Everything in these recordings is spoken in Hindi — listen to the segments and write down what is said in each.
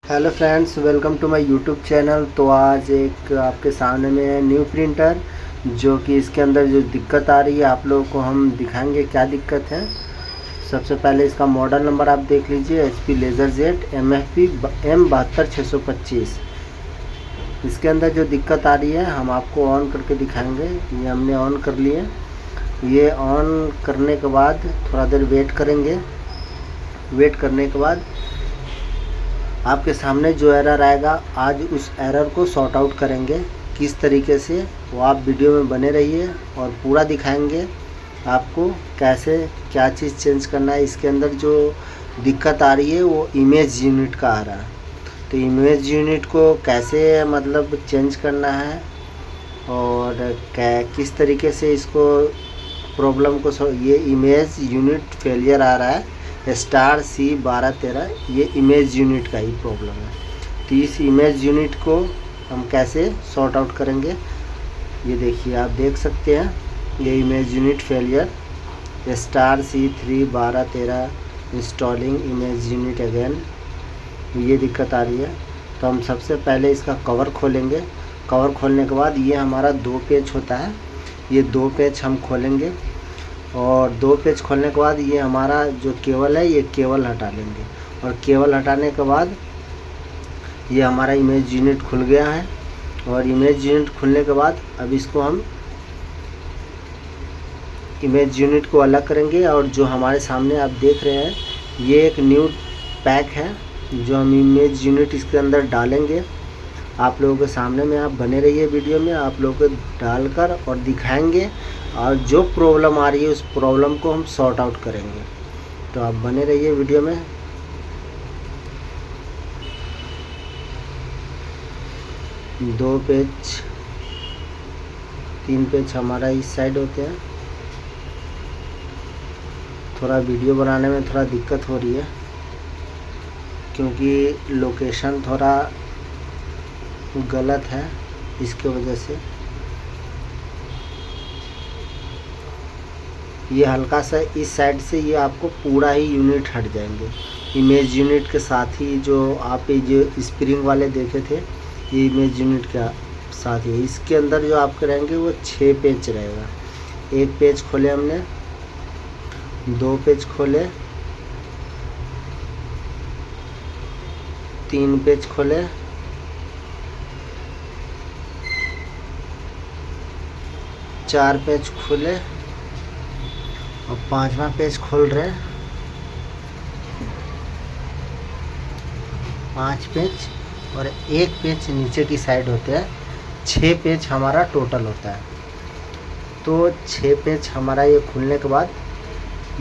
Hello friends, welcome to my YouTube channel. तो आज एक आपके सामने में है न्यू प्रिंटर, जो कि इसके अंदर जो दिक्कत आ रही है आप लोगों को हम दिखाएंगे क्या दिक्कत है। सबसे पहले इसका मॉडल नंबर आप देख लीजिए, HP LaserJet MFP M72625। इसके अंदर जो दिक्कत आ रही है हम आपको ऑन करके दिखाएंगे। ये हमने ऑन कर लिए। ये ऑन करने के बाद थोड़ा देर वेट करेंगे। वेट करने के बाद आपके सामने जो एरर आएगा, आज उस एरर को सॉर्ट आउट करेंगे किस तरीके से, वो आप वीडियो में बने रहिए और पूरा दिखाएंगे आपको कैसे क्या चीज़ चेंज करना है। इसके अंदर जो दिक्कत आ रही है वो इमेज यूनिट का आ रहा है। तो इमेज यूनिट को कैसे मतलब चेंज करना है और किस तरीके से इसको प्रॉब्लम को ये इमेज यूनिट फेलियर आ रहा है C1213, ये इमेज यूनिट का ही प्रॉब्लम है। तो इस इमेज यूनिट को हम कैसे सॉर्ट आउट करेंगे, ये देखिए, आप देख सकते हैं ये image unit failure C31213 installing image unit again, ये दिक्कत आ रही है। तो हम सबसे पहले इसका कवर खोलेंगे। कवर खोलने के बाद ये हमारा 2 पेज होता है, ये 2 पेज हम खोलेंगे और 2 पेज खोलने के बाद ये हमारा जो केबल है ये केबल हटा लेंगे। और केबल हटाने के बाद ये हमारा इमेज यूनिट खुल गया है। और इमेज यूनिट खुलने के बाद अब इसको हम इमेज यूनिट को अलग करेंगे। और जो हमारे सामने आप देख रहे हैं ये एक न्यू पैक है जो हम इमेज यूनिट इसके अंदर डालेंगे। आप लोगों के सामने में आप बने रहिए, वीडियो में आप लोगों को डालकर और दिखाएंगे और जो प्रॉब्लम आ रही है उस प्रॉब्लम को हम सॉर्ट आउट करेंगे। तो आप बने रहिए वीडियो में। दो पेज 3 पेज हमारा इस साइड होते हैं। थोड़ा वीडियो बनाने में थोड़ा दिक्कत हो रही है क्योंकि लोकेशन थोड़ा गलत है, इसके वजह से ये हल्का सा इस साइड से ये आपको पूरा ही यूनिट हट जाएंगे। इमेज यूनिट के साथ ही जो आप ये जो स्प्रिंग वाले देखे थे ये इमेज यूनिट के साथ ही इसके अंदर जो आपके रहेंगे वो 6 पेज रहेगा। 1 पेज खोले हमने, 2 पेज खोले, 3 पेज खोले, 4 पेज खोले और 5वां पेज खोल रहे हैं। 5 पेज और 1 पेज नीचे की साइड होते हैं। 6 पेज हमारा टोटल होता है। तो 6 पेज हमारा ये खुलने के बाद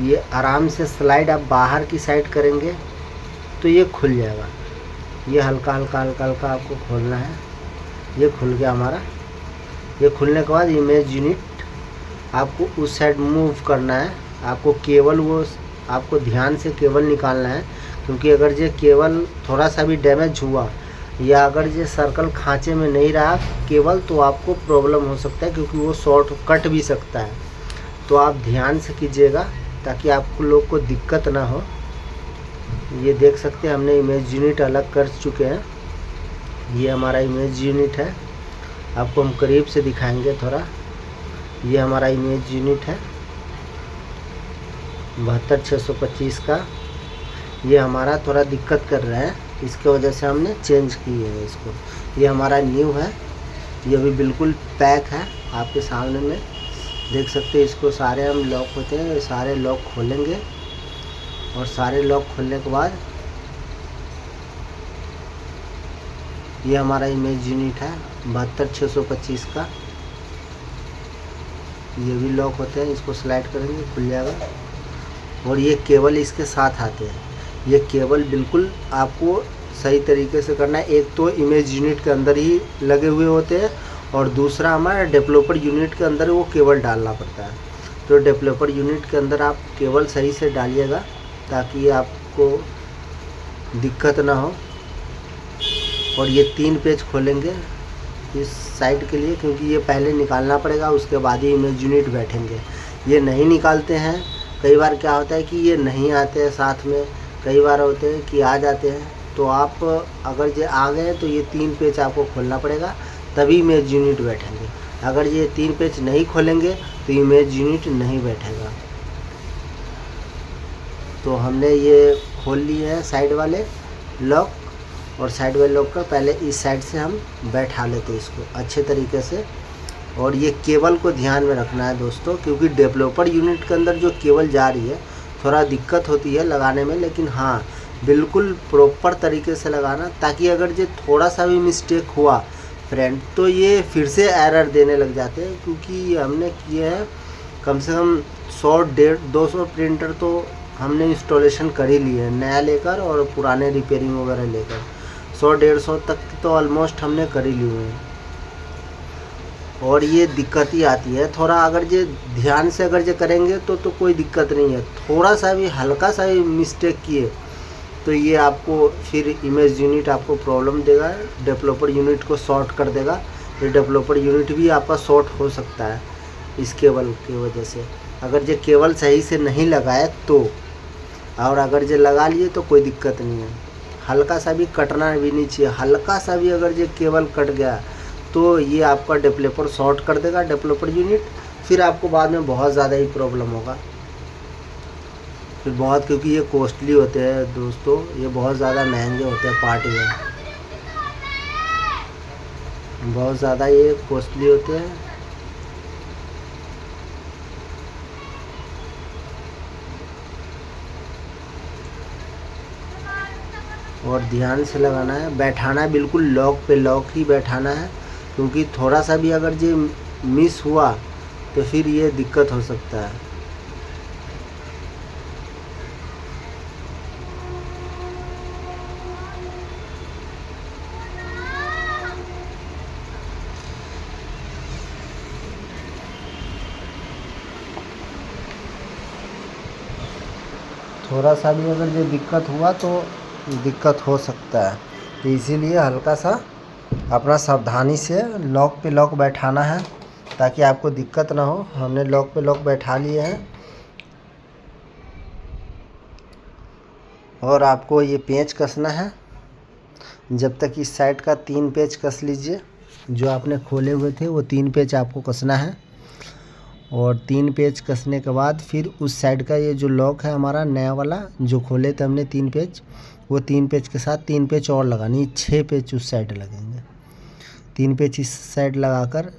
ये आराम से स्लाइड आप बाहर की साइड करेंगे तो ये खुल जाएगा। ये हल्का हल्का हल्का हल्का आपको खोलना है। ये खुल गया हमारा। ये खुलने के बाद इमेज यूनिट आपको उस साइड मूव करना है। आपको केबल वो आपको ध्यान से केबल निकालना है, क्योंकि अगर ये केबल थोड़ा सा भी डैमेज हुआ या अगर ये सर्कल खांचे में नहीं रहा केबल तो आपको प्रॉब्लम हो सकता है, क्योंकि वो शॉर्ट कट भी सकता है। तो आप ध्यान से कीजिएगा ताकि आपको लोग को दिक्कत ना हो। ये देख सकते हैं हमने इमेज यूनिट अलग कर चुके हैं। ये हमारा इमेज यूनिट है, आपको हम करीब से दिखाएंगे थोड़ा। ये हमारा इमेज यूनिट है 72625 का। ये हमारा थोड़ा दिक्कत कर रहा है, इसके वजह से हमने चेंज की है इसको। ये हमारा न्यू है, ये भी बिल्कुल पैक है, आपके सामने में देख सकते हैं। इसको सारे हम लॉक होते हैं, सारे लॉक खोलेंगे और सारे लॉक खोलने के बाद ये हमारा इमेज यूनिट है 72625 का। ये भी लॉक होते हैं, इसको स्लाइड करेंगे खुल जाएगा। और ये केबल इसके साथ आते हैं। ये केबल बिल्कुल आपको सही तरीके से करना है। एक तो इमेज यूनिट के अंदर ही लगे हुए होते हैं और दूसरा हमारा डेवलपर यूनिट के अंदर वो केबल डालना पड़ता है। तो डेवलपर यूनिट के अंदर आप केबल सही से डालिएगा ताकि आपको दिक्कत ना हो। और ये 3 पेज खोलेंगे इस साइड के लिए, क्योंकि ये पहले निकालना पड़ेगा, उसके बाद ही इमेज यूनिट बैठेंगे। ये नहीं निकालते हैं, कई बार क्या होता है कि ये नहीं आते हैं साथ में, कई बार होते हैं कि आ जाते हैं। तो आप अगर ये आ गए तो ये 3 पेज आपको खोलना पड़ेगा, तभी इमेज यूनिट बैठेंगे। अगर ये 3 पेज नहीं खोलेंगे तो इमेज यूनिट नहीं बैठेगा। तो हमने ये खोल लिए हैं साइड वाले लॉक, और साइड वाले लॉक का पहले इस साइड से हम बैठा लेते हैं इसको अच्छे तरीके से। और ये केबल को ध्यान में रखना है दोस्तों, क्योंकि डेवलपर यूनिट के अंदर जो केबल जा रही है थोड़ा दिक्कत होती है लगाने में, लेकिन हाँ बिल्कुल प्रॉपर तरीके से लगाना, ताकि अगर ये थोड़ा सा भी मिस्टेक हुआ फ्रेंड तो ये फिर से एरर देने लग जाते हैं। क्योंकि हमने किए हैं कम से कम 100-150-200 प्रिंटर तो हमने इंस्टॉलेशन कर ही लिए हैं, नया लेकर और पुराने रिपेयरिंग वगैरह लेकर 100-150 तक तो ऑलमोस्ट हमने कर ही लिए हैं। और ये दिक्कत ही आती है थोड़ा, अगर ये ध्यान से अगर ये करेंगे तो कोई दिक्कत नहीं है। थोड़ा सा भी हल्का सा भी मिस्टेक किए तो ये आपको फिर इमेज यूनिट आपको प्रॉब्लम देगा, डेवलपर यूनिट को शॉर्ट कर देगा। ये डेवलपर यूनिट भी आपका शॉर्ट हो सकता है इस केबल की वजह से, अगर ये केबल सही से नहीं लगाए तो। और अगर ये लगा लिए तो कोई दिक्कत नहीं है, हल्का सा भी कटना भी नहीं चाहिए। हल्का सा भी अगर ये केबल कट गया तो ये आपका डेवलपर शॉर्ट कर देगा, डेवलपर यूनिट, फिर आपको बाद में बहुत ज़्यादा ही प्रॉब्लम होगा फिर बहुत, क्योंकि ये कॉस्टली होते हैं दोस्तों, ये बहुत ज़्यादा महंगे होते हैं पार्ट में, बहुत ज़्यादा ये कॉस्टली होते हैं। और ध्यान से लगाना है, बैठाना है बिल्कुल लॉक पे लॉक ही बैठाना है, क्योंकि थोड़ा सा भी अगर ये मिस हुआ तो फिर ये दिक्कत हो सकता है। थोड़ा सा भी अगर ये दिक्कत हुआ तो दिक्कत हो सकता है, तो इसीलिए हल्का सा अपना सावधानी से लॉक पे लॉक बैठाना है ताकि आपको दिक्कत ना हो। हमने लॉक पे लॉक बैठा लिए हैं। और आपको ये पेंच कसना है, जब तक इस साइड का 3 पेंच कस लीजिए, जो आपने खोले हुए थे वो 3 पेंच आपको कसना है। और 3 पेंच कसने के बाद फिर उस साइड का ये जो लॉक है हमारा नया वाला जो खोले थे हमने 3 पेंच, वो 3 पेंच के साथ 3 पेंच और लगानी, 6 पेंच उस साइड लगेंगे। 3 पेंच इस साइड लगाकर,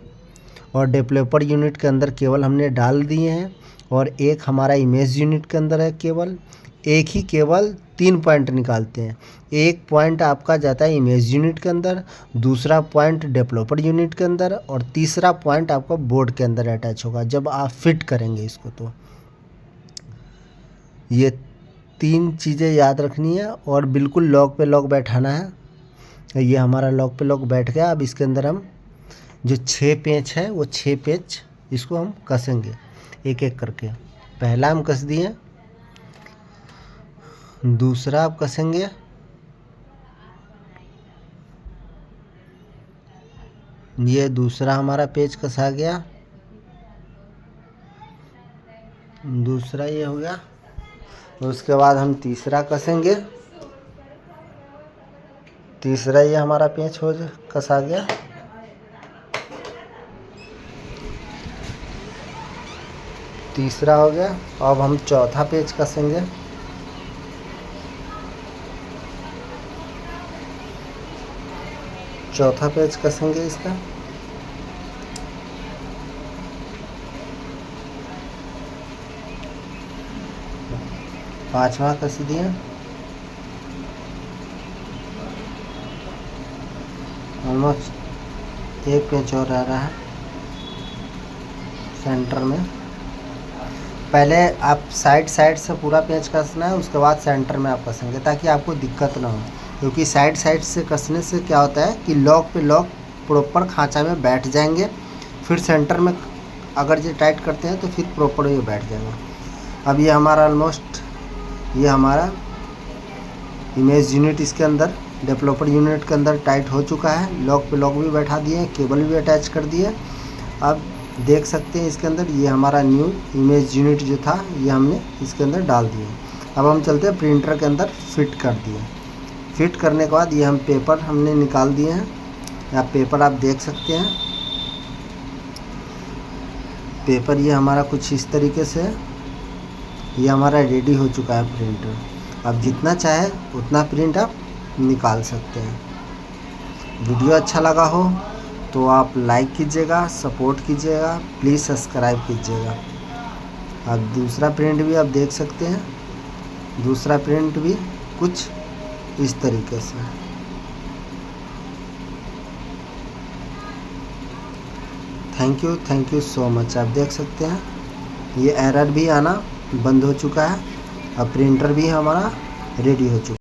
और डेवलपर यूनिट के अंदर केबल हमने डाल दिए हैं, और एक हमारा इमेज यूनिट के अंदर है केबल। एक ही केबल 3 पॉइंट निकालते हैं, एक पॉइंट आपका जाता है इमेज यूनिट के अंदर, दूसरा पॉइंट डेवलपर यूनिट के अंदर, और तीसरा पॉइंट आपका बोर्ड के अंदर अटैच होगा जब आप फिट करेंगे इसको। तो ये 3 चीज़ें याद रखनी है और बिल्कुल लॉक पे लॉक बैठाना है। ये हमारा लॉक पे लॉक बैठ गया। अब इसके अंदर हम जो 6 पेंच है वो 6 पेंच इसको हम कसेंगे एक एक करके। पहला हम कस दिए, दूसरा आप कसेंगे, ये दूसरा हमारा पेच कसा गया, दूसरा ये हो गया। उसके बाद हम तीसरा कसेंगे, तीसरा ये हमारा पेच हो कसा गया। तीसरा हो गया। अब हम चौथा पेच कसेंगे, चौथा पेच कसेंगे इसका। पांचवा कस दिए, ऑलमोस्ट एक पेच और रह रहा है सेंटर में। पहले आप साइड से पूरा पेच कसना है, उसके बाद सेंटर में आप कसेंगे ताकि आपको दिक्कत ना हो। क्योंकि साइड से कसने से क्या होता है कि लॉक पे लॉक प्रॉपर खांचा में बैठ जाएंगे, फिर सेंटर में अगर ये टाइट करते हैं तो फिर प्रॉपर ये बैठ जाएगा। अब ये हमारा ऑलमोस्ट ये हमारा इमेज यूनिट इसके अंदर डेवलपर यूनिट के अंदर टाइट हो चुका है। लॉक पे लॉक भी बैठा दिए हैं, केबल भी अटैच कर दिए। अब देख सकते हैं इसके अंदर ये हमारा न्यू इमेज यूनिट जो था ये हमने इसके अंदर डाल दिए। अब हम चलते हैं प्रिंटर के अंदर फिट कर दिए। फिट करने के बाद ये हम पेपर हमने निकाल दिए हैं। आप पेपर आप देख सकते हैं, पेपर ये हमारा कुछ इस तरीके से है। ये हमारा रेडी हो चुका है प्रिंटर। आप जितना चाहे उतना प्रिंट आप निकाल सकते हैं। वीडियो अच्छा लगा हो तो आप लाइक कीजिएगा, सपोर्ट कीजिएगा, प्लीज़ सब्सक्राइब कीजिएगा। आप दूसरा प्रिंट भी आप देख सकते हैं, दूसरा प्रिंट भी कुछ इस तरीके से। Thank you so much. आप देख सकते हैं ये एरर भी आना बंद हो चुका है। अब प्रिंटर भी हमारा रेडी हो चुका है।